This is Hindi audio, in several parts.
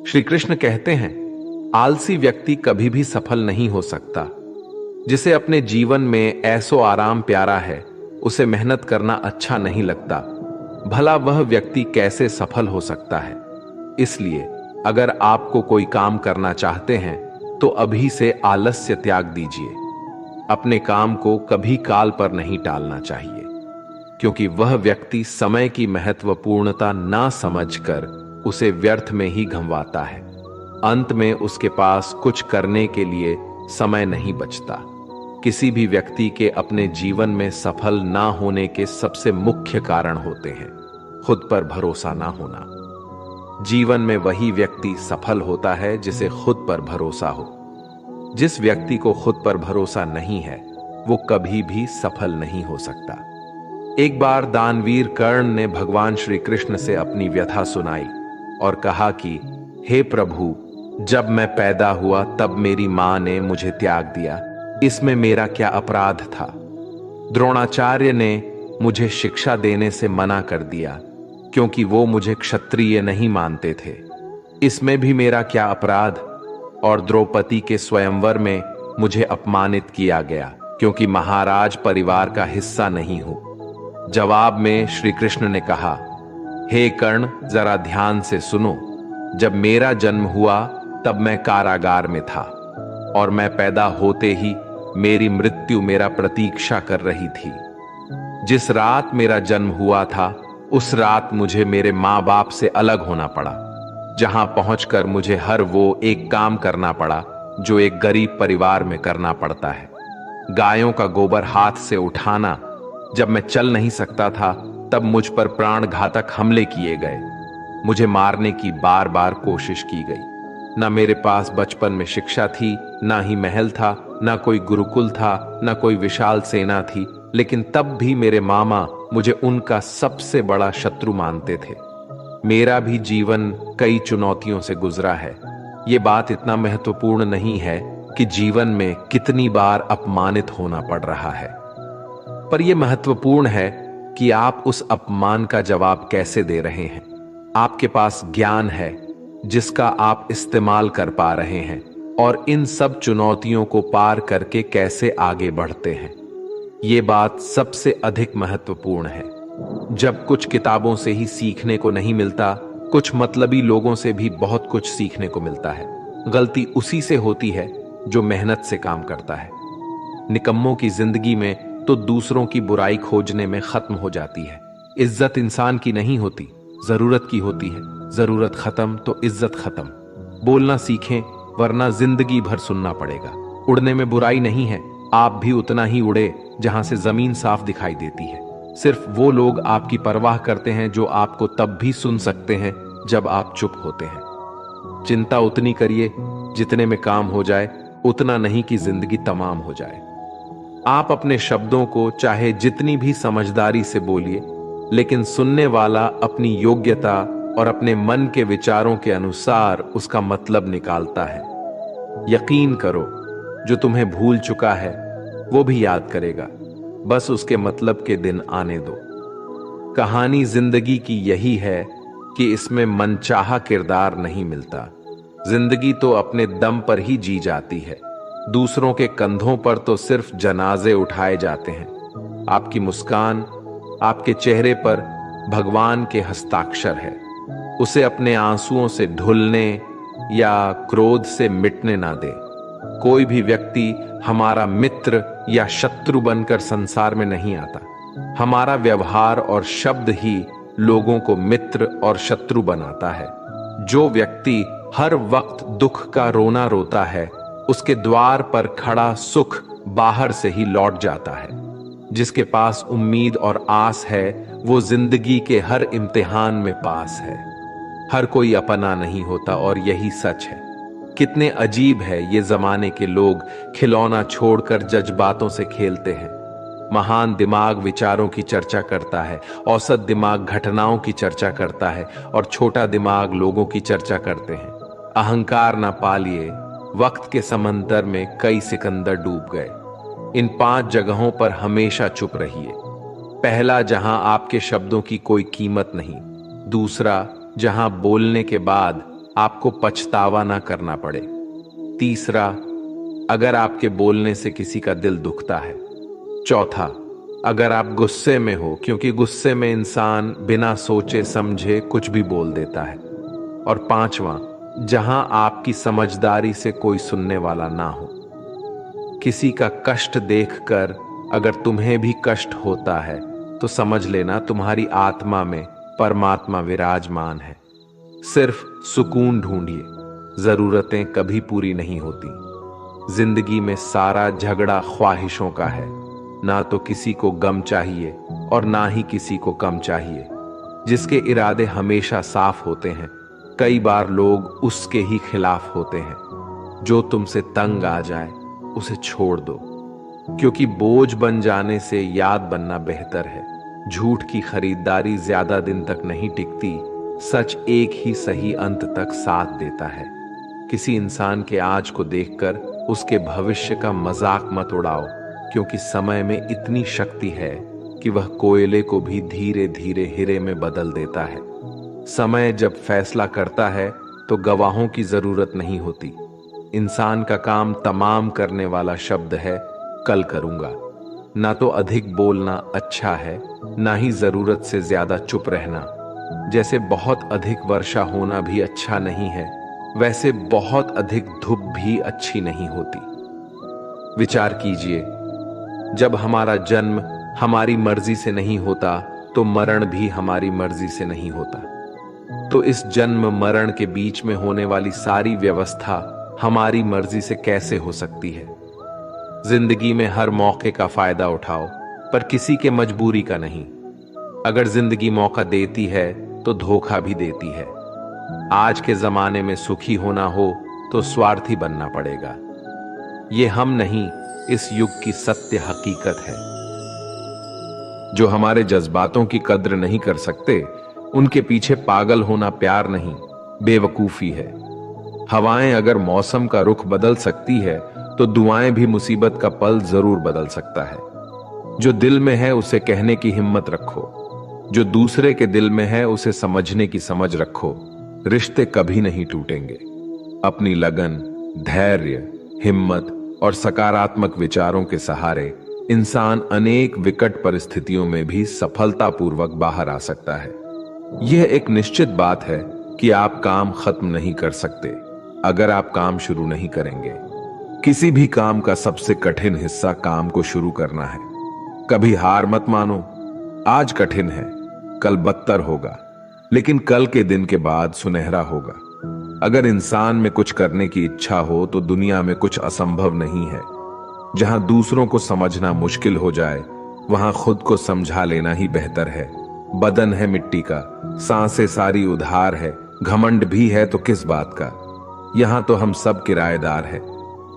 श्री कृष्ण कहते हैं, आलसी व्यक्ति कभी भी सफल नहीं हो सकता। जिसे अपने जीवन में ऐसो आराम प्यारा है, उसे मेहनत करना अच्छा नहीं लगता, भला वह व्यक्ति कैसे सफल हो सकता है। इसलिए अगर आपको कोई काम करना चाहते हैं तो अभी से आलस्य त्याग दीजिए। अपने काम को कभी काल पर नहीं टालना चाहिए, क्योंकि वह व्यक्ति समय की महत्वपूर्णता ना समझकर उसे व्यर्थ में ही गंवाता है। अंत में उसके पास कुछ करने के लिए समय नहीं बचता। किसी भी व्यक्ति के अपने जीवन में सफल ना होने के सबसे मुख्य कारण होते हैं खुद पर भरोसा ना होना। जीवन में वही व्यक्ति सफल होता है जिसे खुद पर भरोसा हो। जिस व्यक्ति को खुद पर भरोसा नहीं है, वो कभी भी सफल नहीं हो सकता। एक बार दानवीर कर्ण ने भगवान श्री कृष्ण से अपनी व्यथा सुनाई और कहा कि हे प्रभु, जब मैं पैदा हुआ तब मेरी मां ने मुझे त्याग दिया, इसमें मेरा क्या अपराध था। द्रोणाचार्य ने मुझे शिक्षा देने से मना कर दिया क्योंकि वो मुझे क्षत्रिय नहीं मानते थे, इसमें भी मेरा क्या अपराध। और द्रौपदी के स्वयंवर में मुझे अपमानित किया गया क्योंकि महाराज परिवार का हिस्सा नहीं हूं। जवाब में श्री कृष्ण ने कहा, हे कर्ण, जरा ध्यान से सुनो। जब मेरा जन्म हुआ तब मैं कारागार में था और मैं पैदा होते ही मेरी मृत्यु मेरा प्रतीक्षा कर रही थी। जिस रात मेरा जन्म हुआ था उस रात मुझे मेरे मां बाप से अलग होना पड़ा, जहां पहुंचकर मुझे हर वो एक काम करना पड़ा जो एक गरीब परिवार में करना पड़ता है। गायों का गोबर हाथ से उठाना। जब मैं चल नहीं सकता था तब मुझ पर प्राण घातक हमले किए गए। मुझे मारने की बार बार कोशिश की गई। ना मेरे पास बचपन में शिक्षा थी, ना ही महल था, ना कोई गुरुकुल था, ना कोई विशाल सेना थी, लेकिन तब भी मेरे मामा मुझे उनका सबसे बड़ा शत्रु मानते थे। मेरा भी जीवन कई चुनौतियों से गुजरा है। ये बात इतना महत्वपूर्ण नहीं है कि जीवन में कितनी बार अपमानित होना पड़ रहा है, पर यह महत्वपूर्ण है कि आप उस अपमान का जवाब कैसे दे रहे हैं। आपके पास ज्ञान है जिसका आप इस्तेमाल कर पा रहे हैं और इन सब चुनौतियों को पार करके कैसे आगे बढ़ते हैं। ये बात सबसे अधिक महत्वपूर्ण है। जब कुछ किताबों से ही सीखने को नहीं मिलता, कुछ मतलबी लोगों से भी बहुत कुछ सीखने को मिलता है। गलती उसी से होती है जो मेहनत से काम करता है। निकम्मों की जिंदगी में तो दूसरों की बुराई खोजने में खत्म हो जाती है। इज्जत इंसान की नहीं होती, जरूरत की होती है। जरूरत खत्म तो इज्जत खत्म। बोलना सीखें, वरना जिंदगी भर सुनना पड़ेगा। उड़ने में बुराई नहीं है, आप भी उतना ही उड़े जहां से जमीन साफ दिखाई देती है। सिर्फ वो लोग आपकी परवाह करते हैं जो आपको तब भी सुन सकते हैं जब आप चुप होते हैं। चिंता उतनी करिए जितने में काम हो जाए, उतना नहीं कि जिंदगी तमाम हो जाए। आप अपने शब्दों को चाहे जितनी भी समझदारी से बोलिए, लेकिन सुनने वाला अपनी योग्यता और अपने मन के विचारों के अनुसार उसका मतलब निकालता है। यकीन करो, जो तुम्हें भूल चुका है वो भी याद करेगा, बस उसके मतलब के दिन आने दो। कहानी जिंदगी की यही है कि इसमें मनचाहा किरदार नहीं मिलता। जिंदगी तो अपने दम पर ही जी जाती है। दूसरों के कंधों पर तो सिर्फ जनाजे उठाए जाते हैं। आपकी मुस्कान, आपके चेहरे पर भगवान के हस्ताक्षर है। उसे अपने आंसुओं से ढुलने या क्रोध से मिटने ना दे। कोई भी व्यक्ति हमारा मित्र या शत्रु बनकर संसार में नहीं आता। हमारा व्यवहार और शब्द ही लोगों को मित्र और शत्रु बनाता है। जो व्यक्ति हर वक्त दुख का रोना रोता है, उसके द्वार पर खड़ा सुख बाहर से ही लौट जाता है। जिसके पास उम्मीद और आस है, वो जिंदगी के हर इम्तिहान में पास है। हर कोई अपना नहीं होता और यही सच है। कितने अजीब है ये जमाने के लोग, खिलौना छोड़कर जज्बातों से खेलते हैं। महान दिमाग विचारों की चर्चा करता है, औसत दिमाग घटनाओं की चर्चा करता है और छोटा दिमाग लोगों की चर्चा करते हैं। अहंकार ना पालिए, वक्त के समंदर में कई सिकंदर डूब गए। इन 5 जगहों पर हमेशा चुप रहिए। पहला, जहां आपके शब्दों की कोई कीमत नहीं। दूसरा, जहां बोलने के बाद आपको पछतावा ना करना पड़े। तीसरा, अगर आपके बोलने से किसी का दिल दुखता है। चौथा, अगर आप गुस्से में हो, क्योंकि गुस्से में इंसान बिना सोचे समझे कुछ भी बोल देता है। और पांचवा, जहां आपकी समझदारी से कोई सुनने वाला ना हो। किसी का कष्ट देखकर अगर तुम्हें भी कष्ट होता है तो समझ लेना तुम्हारी आत्मा में परमात्मा विराजमान है। सिर्फ सुकून ढूंढिए, जरूरतें कभी पूरी नहीं होती। जिंदगी में सारा झगड़ा ख्वाहिशों का है। ना तो किसी को गम चाहिए और ना ही किसी को कम चाहिए। जिसके इरादे हमेशा साफ होते हैं, कई बार लोग उसके ही खिलाफ होते हैं। जो तुमसे तंग आ जाए उसे छोड़ दो, क्योंकि बोझ बन जाने से याद बनना बेहतर है। झूठ की खरीदारी ज्यादा दिन तक नहीं टिकती, सच एक ही सही अंत तक साथ देता है। किसी इंसान के आज को देखकर उसके भविष्य का मजाक मत उड़ाओ, क्योंकि समय में इतनी शक्ति है कि वह कोयले को भी धीरे धीरे हीरे में बदल देता है। समय जब फैसला करता है तो गवाहों की जरूरत नहीं होती। इंसान का काम तमाम करने वाला शब्द है कल करूंगा। ना तो अधिक बोलना अच्छा है, ना ही जरूरत से ज्यादा चुप रहना। जैसे बहुत अधिक वर्षा होना भी अच्छा नहीं है, वैसे बहुत अधिक धूप भी अच्छी नहीं होती। विचार कीजिए, जब हमारा जन्म हमारी मर्जी से नहीं होता तो मरण भी हमारी मर्जी से नहीं होता। तो इस जन्म मरण के बीच में होने वाली सारी व्यवस्था हमारी मर्जी से कैसे हो सकती है? जिंदगी में हर मौके का फायदा उठाओ, पर किसी के मजबूरी का नहीं। अगर जिंदगी मौका देती है तो धोखा भी देती है। आज के जमाने में सुखी होना हो तो स्वार्थी बनना पड़ेगा। ये हम नहीं, इस युग की सत्य हकीकत है। जो हमारे जज्बातों की कद्र नहीं कर सकते, उनके पीछे पागल होना प्यार नहीं, बेवकूफी है। हवाएं अगर मौसम का रुख बदल सकती है तो दुआएं भी मुसीबत का पल जरूर बदल सकता है। जो दिल में है उसे कहने की हिम्मत रखो, जो दूसरे के दिल में है उसे समझने की समझ रखो। रिश्ते कभी नहीं टूटेंगे। अपनी लगन, धैर्य, हिम्मत और सकारात्मक विचारों के सहारे इंसान अनेक विकट परिस्थितियों में भी सफलतापूर्वक बाहर आ सकता है। यह एक निश्चित बात है कि आप काम खत्म नहीं कर सकते अगर आप काम शुरू नहीं करेंगे। किसी भी काम का सबसे कठिन हिस्सा काम को शुरू करना है। कभी हार मत मानो। आज कठिन है, कल बदतर होगा, लेकिन कल के दिन के बाद सुनहरा होगा। अगर इंसान में कुछ करने की इच्छा हो तो दुनिया में कुछ असंभव नहीं है। जहां दूसरों को समझना मुश्किल हो जाए, वहां खुद को समझा लेना ही बेहतर है। बदन है मिट्टी का, सांसें सारी उधार है, घमंड भी है तो किस बात का। यहां तो हम सब किराएदार हैं।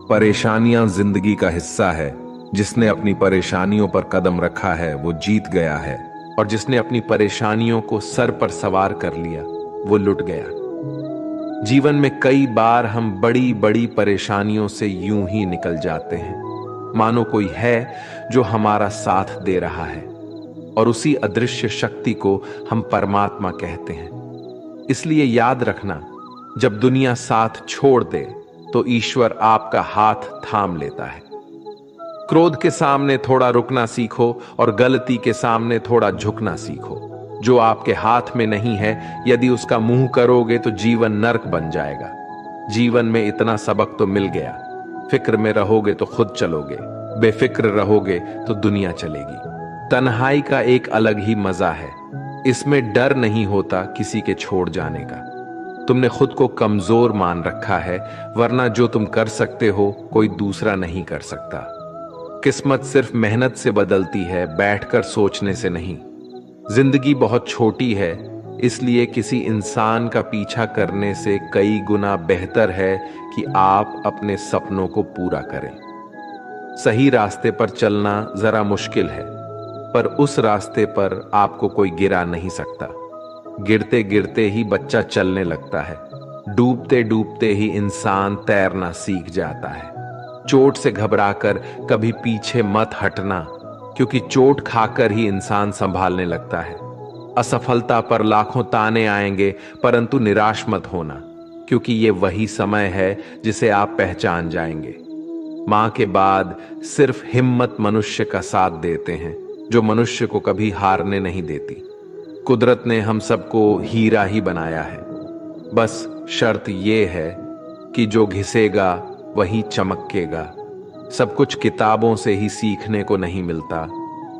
परेशानियां जिंदगी का हिस्सा है। जिसने अपनी परेशानियों पर कदम रखा है वो जीत गया है, और जिसने अपनी परेशानियों को सर पर सवार कर लिया वो लुट गया। जीवन में कई बार हम बड़ी बड़ी परेशानियों से यूं ही निकल जाते हैं, मानो कोई है जो हमारा साथ दे रहा है, और उसी अदृश्य शक्ति को हम परमात्मा कहते हैं। इसलिए याद रखना, जब दुनिया साथ छोड़ दे तो ईश्वर आपका हाथ थाम लेता है। क्रोध के सामने थोड़ा रुकना सीखो और गलती के सामने थोड़ा झुकना सीखो। जो आपके हाथ में नहीं है, यदि उसका मुंह करोगे तो जीवन नर्क बन जाएगा। जीवन में इतना सबक तो मिल गया। फिक्र में रहोगे तो खुद चलोगे, बेफिक्र रहोगे तो दुनिया चलेगी। तन्हाई का एक अलग ही मजा है। इसमें डर नहीं होता किसी के छोड़ जाने का। तुमने खुद को कमजोर मान रखा है, वरना जो तुम कर सकते हो कोई दूसरा नहीं कर सकता। किस्मत सिर्फ मेहनत से बदलती है, बैठकर सोचने से नहीं। जिंदगी बहुत छोटी है, इसलिए किसी इंसान का पीछा करने से कई गुना बेहतर है कि आप अपने सपनों को पूरा करें। सही रास्ते पर चलना जरा मुश्किल है, पर उस रास्ते पर आपको कोई गिरा नहीं सकता। गिरते गिरते ही बच्चा चलने लगता है, डूबते डूबते ही इंसान तैरना सीख जाता है। चोट से घबराकर कभी पीछे मत हटना, क्योंकि चोट खाकर ही इंसान संभालने लगता है। असफलता पर लाखों ताने आएंगे, परंतु निराश मत होना, क्योंकि ये वही समय है जिसे आप पहचान जाएंगे। मां के बाद सिर्फ हिम्मत मनुष्य का साथ देते हैं, जो मनुष्य को कभी हारने नहीं देती। कुदरत ने हम सबको हीरा ही बनाया है, बस शर्त यह है कि जो घिसेगा वही चमकेगा। सब कुछ किताबों से ही सीखने को नहीं मिलता,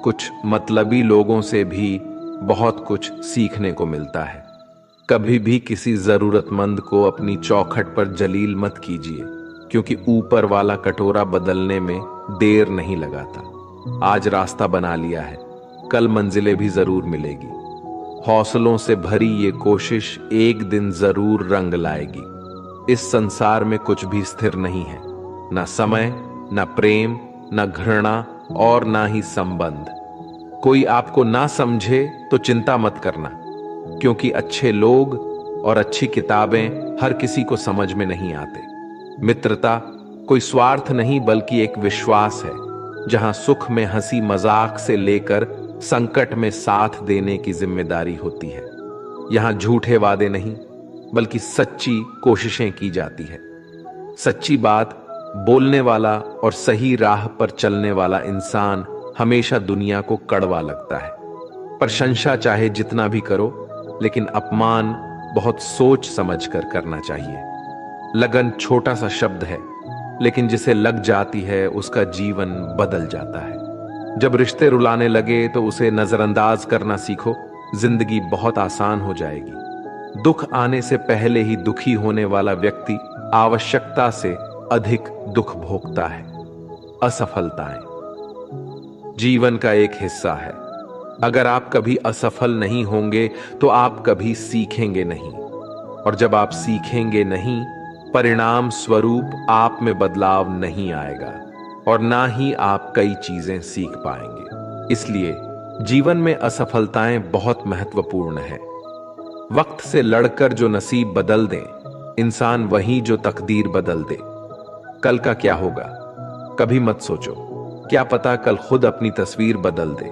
कुछ मतलबी लोगों से भी बहुत कुछ सीखने को मिलता है। कभी भी किसी जरूरतमंद को अपनी चौखट पर जलील मत कीजिए, क्योंकि ऊपर वाला कटोरा बदलने में देर नहीं लगाता। आज रास्ता बना लिया है, कल मंजिलें भी जरूर मिलेगी। हौसलों से भरी ये कोशिश एक दिन जरूर रंग लाएगी। इस संसार में कुछ भी स्थिर नहीं है, ना समय, ना प्रेम, ना घृणा और ना ही संबंध। कोई आपको ना समझे तो चिंता मत करना, क्योंकि अच्छे लोग और अच्छी किताबें हर किसी को समझ में नहीं आते। मित्रता कोई स्वार्थ नहीं, बल्कि एक विश्वास है, जहां सुख में हंसी मजाक से लेकर संकट में साथ देने की जिम्मेदारी होती है। यहां झूठे वादे नहीं, बल्कि सच्ची कोशिशें की जाती है। सच्ची बात बोलने वाला और सही राह पर चलने वाला इंसान हमेशा दुनिया को कड़वा लगता है। प्रशंसा चाहे जितना भी करो, लेकिन अपमान बहुत सोच समझ कर करना चाहिए। लगन छोटा सा शब्द है, लेकिन जिसे लग जाती है उसका जीवन बदल जाता है। जब रिश्ते रुलाने लगे तो उसे नजरअंदाज करना सीखो, जिंदगी बहुत आसान हो जाएगी। दुख आने से पहले ही दुखी होने वाला व्यक्ति आवश्यकता से अधिक दुख भोगता है। असफलताएं जीवन का एक हिस्सा है। अगर आप कभी असफल नहीं होंगे तो आप कभी सीखेंगे नहीं, और जब आप सीखेंगे नहीं, परिणाम स्वरूप आप में बदलाव नहीं आएगा और ना ही आप कई चीजें सीख पाएंगे। इसलिए जीवन में असफलताएं बहुत महत्वपूर्ण है। वक्त से लड़कर जो नसीब बदल दे इंसान, वही जो तकदीर बदल दे। कल का क्या होगा कभी मत सोचो, क्या पता कल खुद अपनी तस्वीर बदल दे।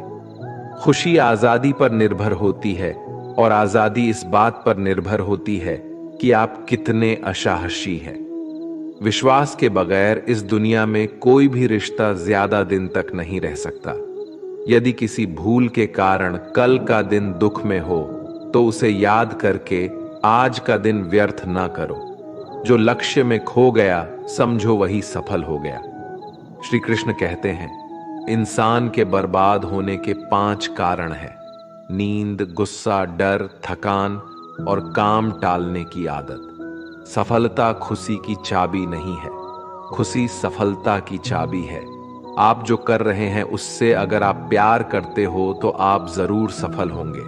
खुशी आजादी पर निर्भर होती है, और आजादी इस बात पर निर्भर होती है कि आप कितने असाहसी हैं। विश्वास के बगैर इस दुनिया में कोई भी रिश्ता ज्यादा दिन तक नहीं रह सकता। यदि किसी भूल के कारण कल का दिन दुख में हो, तो उसे याद करके आज का दिन व्यर्थ ना करो। जो लक्ष्य में खो गया समझो वही सफल हो गया। श्री कृष्ण कहते हैं, इंसान के बर्बाद होने के 5 कारण हैं: नींद, गुस्सा, डर, थकान और काम टालने की आदत। सफलता खुशी की चाबी नहीं है, खुशी सफलता की चाबी है। आप जो कर रहे हैं उससे अगर आप प्यार करते हो तो आप जरूर सफल होंगे।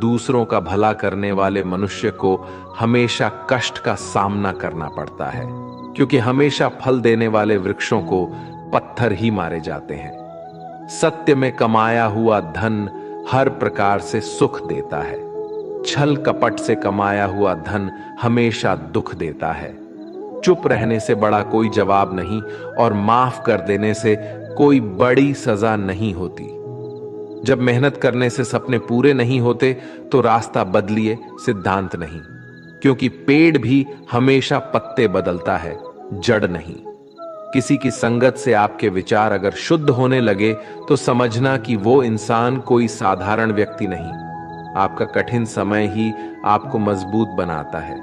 दूसरों का भला करने वाले मनुष्य को हमेशा कष्ट का सामना करना पड़ता है, क्योंकि हमेशा फल देने वाले वृक्षों को पत्थर ही मारे जाते हैं। सत्य में कमाया हुआ धन हर प्रकार से सुख देता है। छल कपट से कमाया हुआ धन हमेशा दुख देता है। चुप रहने से बड़ा कोई जवाब नहीं, और माफ कर देने से कोई बड़ी सजा नहीं होती। जब मेहनत करने से सपने पूरे नहीं होते तो रास्ता बदलिए, सिद्धांत नहीं, क्योंकि पेड़ भी हमेशा पत्ते बदलता है, जड़ नहीं। किसी की संगत से आपके विचार अगर शुद्ध होने लगे तो समझना कि वो इंसान कोई साधारण व्यक्ति नहीं। आपका कठिन समय ही आपको मजबूत बनाता है।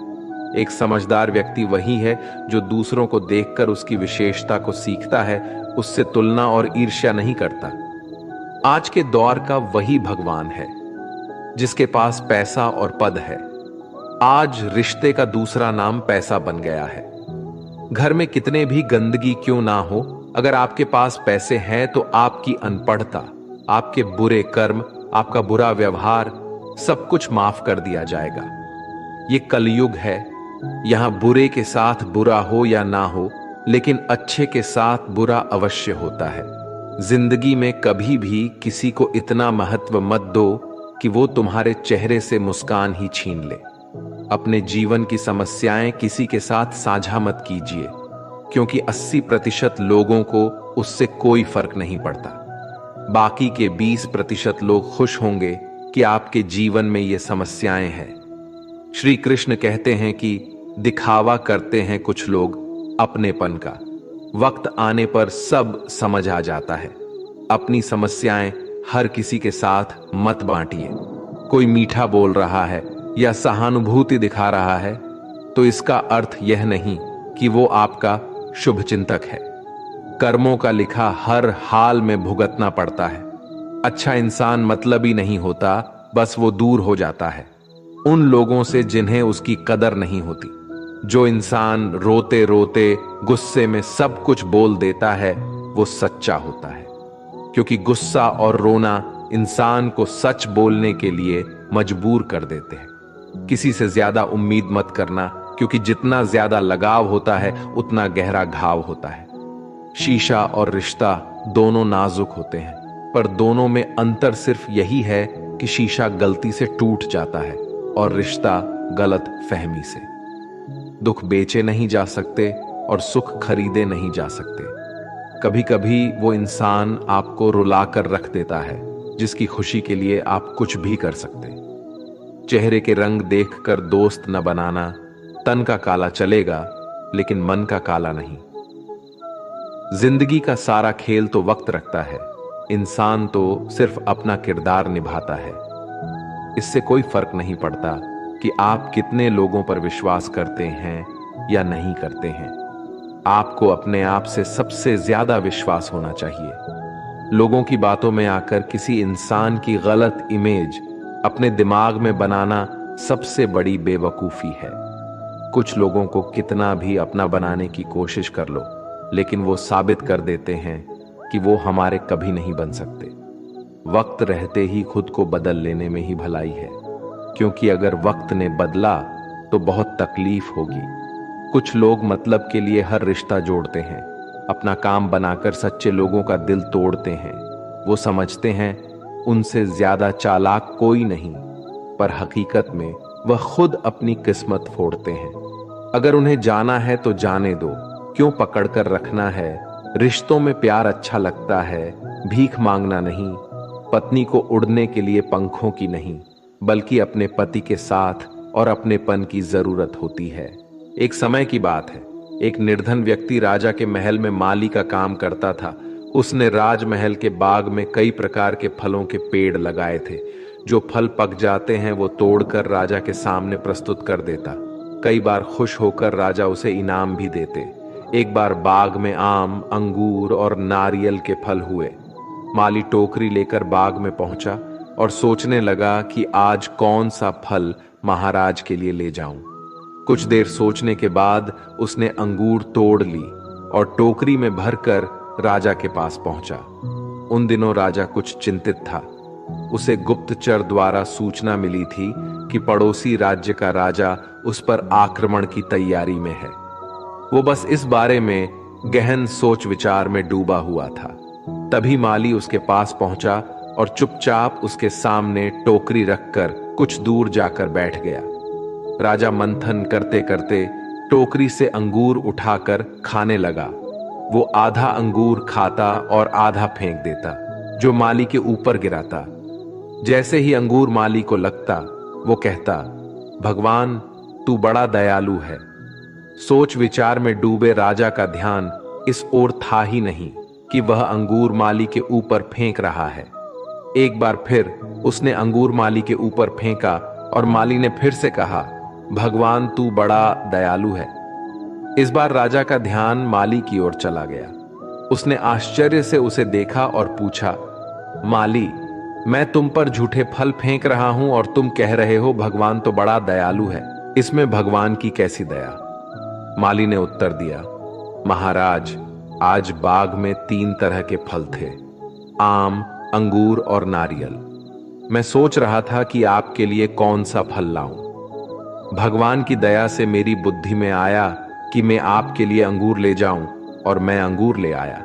एक समझदार व्यक्ति वही है जो दूसरों को देखकर उसकी विशेषता को सीखता है, उससे तुलना और ईर्ष्या नहीं करता। आज के दौर का वही भगवान है जिसके पास पैसा और पद है। आज रिश्ते का दूसरा नाम पैसा बन गया है। घर में कितने भी गंदगी क्यों ना हो, अगर आपके पास पैसे हैं तो आपकी अनपढ़ता, आपके बुरे कर्म, आपका बुरा व्यवहार सब कुछ माफ कर दिया जाएगा। ये कलयुग है, यहां बुरे के साथ बुरा हो या ना हो, लेकिन अच्छे के साथ बुरा अवश्य होता है। जिंदगी में कभी भी किसी को इतना महत्व मत दो कि वो तुम्हारे चेहरे से मुस्कान ही छीन ले। अपने जीवन की समस्याएं किसी के साथ साझा मत कीजिए, क्योंकि 80% लोगों को उससे कोई फर्क नहीं पड़ता। बाकी के 20% लोग खुश होंगे कि आपके जीवन में ये समस्याएं हैं। श्री कृष्ण कहते हैं कि दिखावा करते हैं कुछ लोग अपनेपन का, वक्त आने पर सब समझ आ जाता है। अपनी समस्याएं हर किसी के साथ मत बांटिए। कोई मीठा बोल रहा है या सहानुभूति दिखा रहा है तो इसका अर्थ यह नहीं कि वो आपका शुभचिंतक है। कर्मों का लिखा हर हाल में भुगतना पड़ता है। अच्छा इंसान मतलबी नहीं होता, बस वो दूर हो जाता है उन लोगों से जिन्हें उसकी कदर नहीं होती। जो इंसान रोते रोते गुस्से में सब कुछ बोल देता है वो सच्चा होता है, क्योंकि गुस्सा और रोना इंसान को सच बोलने के लिए मजबूर कर देते हैं। किसी से ज्यादा उम्मीद मत करना, क्योंकि जितना ज्यादा लगाव होता है उतना गहरा घाव होता है। शीशा और रिश्ता दोनों नाजुक होते हैं, पर दोनों में अंतर सिर्फ यही है कि शीशा गलती से टूट जाता है और रिश्ता गलत फहमी से। दुख बेचे नहीं जा सकते और सुख खरीदे नहीं जा सकते। कभी कभी वो इंसान आपको रुलाकर रख देता है जिसकी खुशी के लिए आप कुछ भी कर सकते। चेहरे के रंग देखकर दोस्त न बनाना। तन का काला चलेगा लेकिन मन का काला नहीं। जिंदगी का सारा खेल तो वक्त रखता है, इंसान तो सिर्फ अपना किरदार निभाता है। इससे कोई फर्क नहीं पड़ता कि आप कितने लोगों पर विश्वास करते हैं या नहीं करते हैं। आपको अपने आप से सबसे ज्यादा विश्वास होना चाहिए। लोगों की बातों में आकर किसी इंसान की गलत इमेज अपने दिमाग में बनाना सबसे बड़ी बेवकूफी है। कुछ लोगों को कितना भी अपना बनाने की कोशिश कर लो, लेकिन वो साबित कर देते हैं कि वो हमारे कभी नहीं बन सकते। वक्त रहते ही खुद को बदल लेने में ही भलाई है, क्योंकि अगर वक्त ने बदला तो बहुत तकलीफ होगी। कुछ लोग मतलब के लिए हर रिश्ता जोड़ते हैं, अपना काम बनाकर सच्चे लोगों का दिल तोड़ते हैं। वो समझते हैं उनसे ज्यादा चालाक कोई नहीं, पर हकीकत में वह खुद अपनी किस्मत फोड़ते हैं। अगर उन्हें जाना है तो जाने दो, क्यों पकड़ कर रखना है। रिश्तों में प्यार अच्छा लगता है, भीख मांगना नहीं। पत्नी को उड़ने के लिए पंखों की नहीं, बल्कि अपने पति के साथ और अपनेपन की जरूरत होती है। एक समय की बात है, एक निर्धन व्यक्ति राजा के महल में माली का काम करता था। उसने राजमहल के बाग में कई प्रकार के फलों के पेड़ लगाए थे। जो फल पक जाते हैं वो तोड़कर राजा के सामने प्रस्तुत कर देता। कई बार खुश होकर राजा उसे इनाम भी देते। एक बार बाग में आम, अंगूर और नारियल के फल हुए। माली टोकरी लेकर बाग में पहुंचा और सोचने लगा कि आज कौन सा फल महाराज के लिए ले जाऊं। कुछ देर सोचने के बाद उसने अंगूर तोड़ ली और टोकरी में भरकर राजा के पास पहुंचा। उन दिनों राजा कुछ चिंतित था। उसे गुप्तचर द्वारा सूचना मिली थी कि पड़ोसी राज्य का राजा उस पर आक्रमण की तैयारी में है। वो बस इस बारे में गहन सोच विचार में डूबा हुआ था। तभी माली उसके पास पहुंचा और चुपचाप उसके सामने टोकरी रखकर कुछ दूर जाकर बैठ गया। राजा मंथन करते करते टोकरी से अंगूर उठाकर खाने लगा। वो आधा अंगूर खाता और आधा फेंक देता, जो माली के ऊपर गिराता। जैसे ही अंगूर माली को लगता, वो कहता, भगवान तू बड़ा दयालु है। सोच विचार में डूबे राजा का ध्यान इस ओर था ही नहीं कि वह अंगूर माली के ऊपर फेंक रहा है। एक बार फिर उसने अंगूर माली के ऊपर फेंका और माली ने फिर से कहा, भगवान तू बड़ा दयालु है। इस बार राजा का ध्यान माली की ओर चला गया। उसने आश्चर्य से उसे देखा और पूछा, माली, मैं तुम पर झूठे फल फेंक रहा हूं और तुम कह रहे हो भगवान तो बड़ा दयालु है, इसमें भगवान की कैसी दया? माली ने उत्तर दिया, महाराज, आज बाग में 3 तरह के फल थे, आम, अंगूर और नारियल। मैं सोच रहा था कि आपके लिए कौन सा फल लाऊं। भगवान की दया से मेरी बुद्धि में आया कि मैं आपके लिए अंगूर ले जाऊं, और मैं अंगूर ले आया।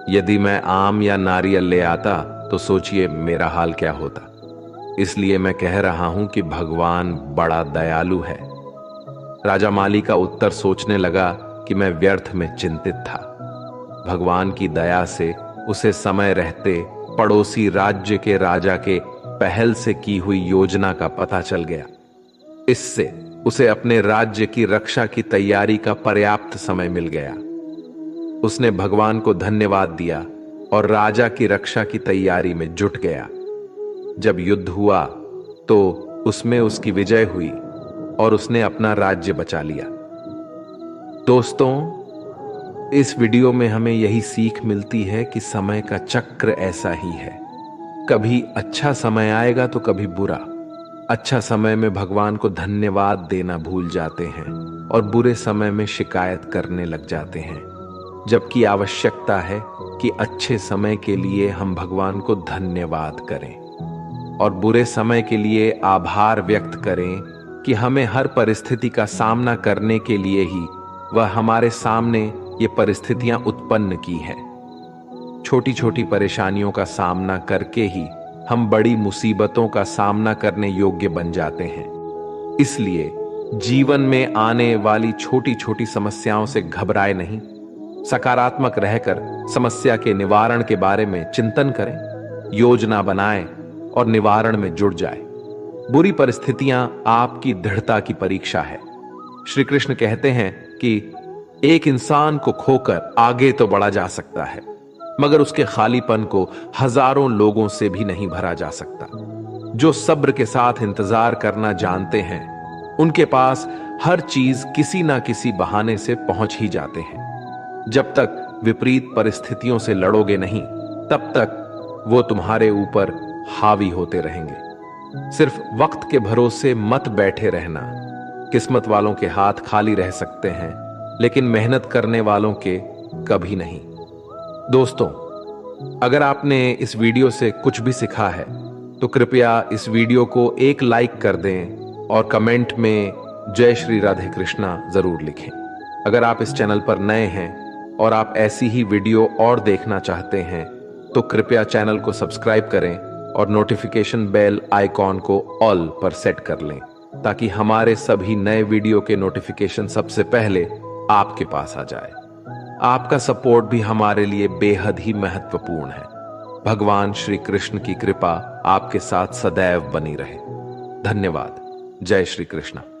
यदि मैं आम या नारियल ले आता तो सोचिए मेरा हाल क्या होता। इसलिए मैं कह रहा हूं कि भगवान बड़ा दयालु है। राजा माली का उत्तर सोचने लगा कि मैं व्यर्थ में चिंतित था। भगवान की दया से उसे समय रहते पड़ोसी राज्य के राजा के पहल से की हुई योजना का पता चल गया। इससे उसे अपने राज्य की रक्षा की तैयारी का पर्याप्त समय मिल गया। उसने भगवान को धन्यवाद दिया और राजा की रक्षा की तैयारी में जुट गया। जब युद्ध हुआ तो उसमें उसकी विजय हुई और उसने अपना राज्य बचा लिया। दोस्तों, इस वीडियो में हमें यही सीख मिलती है कि समय का चक्र ऐसा ही है। कभी अच्छा समय आएगा तो कभी बुरा। अच्छा समय में भगवान को धन्यवाद देना भूल जाते हैं और बुरे समय में शिकायत करने लग जाते हैं, जबकि आवश्यकता है कि अच्छे समय के लिए हम भगवान को धन्यवाद करें और बुरे समय के लिए आभार व्यक्त करें कि हमें हर परिस्थिति का सामना करने के लिए ही वह हमारे सामने ये परिस्थितियां उत्पन्न की हैं। छोटी छोटी परेशानियों का सामना करके ही हम बड़ी मुसीबतों का सामना करने योग्य बन जाते हैं। इसलिए जीवन में आने वाली छोटी छोटी समस्याओं से घबराए नहीं, सकारात्मक रहकर समस्या के निवारण के बारे में चिंतन करें, योजना बनाएं और निवारण में जुट जाए। बुरी परिस्थितियां आपकी दृढ़ता की परीक्षा है। श्री कृष्ण कहते हैं कि एक इंसान को खोकर आगे तो बढ़ा जा सकता है, मगर उसके खालीपन को हजारों लोगों से भी नहीं भरा जा सकता। जो सब्र के साथ इंतजार करना जानते हैं, उनके पास हर चीज किसी ना किसी बहाने से पहुंच ही जाते हैं। जब तक विपरीत परिस्थितियों से लड़ोगे नहीं, तब तक वो तुम्हारे ऊपर हावी होते रहेंगे। सिर्फ वक्त के भरोसे मत बैठे रहना। किस्मत वालों के हाथ खाली रह सकते हैं, लेकिन मेहनत करने वालों के कभी नहीं। दोस्तों, अगर आपने इस वीडियो से कुछ भी सीखा है तो कृपया इस वीडियो को एक लाइक कर दें और कमेंट में जय श्री राधे कृष्णा जरूर लिखें। अगर आप इस चैनल पर नए हैं और आप ऐसी ही वीडियो और देखना चाहते हैं तो कृपया चैनल को सब्सक्राइब करें और नोटिफिकेशन बेल आइकॉन को ऑल पर सेट कर लें, ताकि हमारे सभी नए वीडियो के नोटिफिकेशन सबसे पहले आपके पास आ जाए। आपका सपोर्ट भी हमारे लिए बेहद ही महत्वपूर्ण है। भगवान श्री कृष्ण की कृपा आपके साथ सदैव बनी रहे। धन्यवाद। जय श्री कृष्ण।